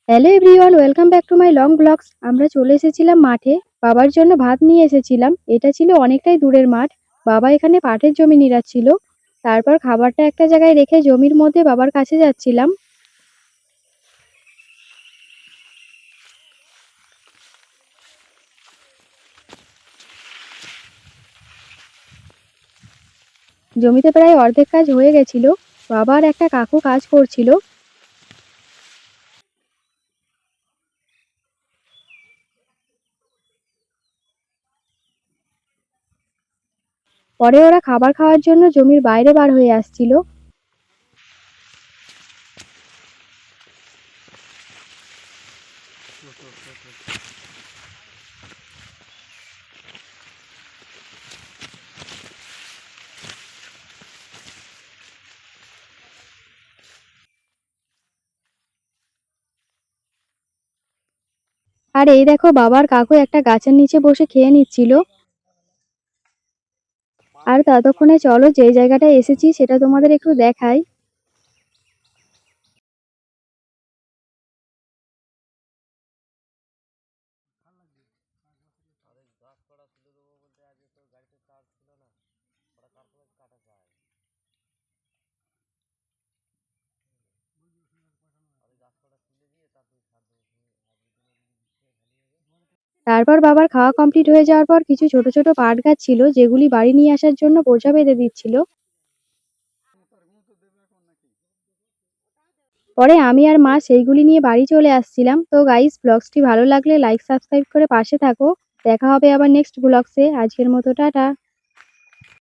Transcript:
Hello everyone, welcome back to my long blogs. আমরা চলে এসেছিলাম মাঠে। বাবার জন্য ভাত নিয়ে এসেছিলাম। এটা ছিল অনেকটাই দূরের মাঠ। বাবা এখানে পাটের জমি নিড়াচ্ছিল। তারপর খাবারটা একটা জায়গায় রেখে জমির মধ্যে বাবার কাছে যাচ্ছিলাম। জমিতে প্রায় অর্ধেক কাজ হয়ে গেছিল। বাবা আর একটা কাকু কাজ করছিল। পরে ওরা খাবার খাওয়ার জন্য জমির বাইরে বার হয়ে আসছিল। আর এই দেখো, বাবার কাকু একটা গাছের নিচে বসে খেয়ে নিচ্ছিল। আর ততক্ষণে চলো যে জায়গাটায় এসেছি সেটা তোমাদের একটু দেখাই। তারপর বাবার খাওয়া কমপ্লিট হয়ে যাওয়ার পর কিছু ছোট ছোট পাট গাছ ছিল যেগুলি বাড়ি নিয়ে আসার জন্য বোঝা বেঁধে দিচ্ছিল। পরে আমি আর মা সেইগুলি নিয়ে বাড়ি চলে আসছিলাম। তো গাইস, ব্লগসটি ভালো লাগলে লাইক সাবস্ক্রাইব করে পাশে থাকো। দেখা হবে আবার নেক্সট ব্লগসে। আজকের মতো টাটা।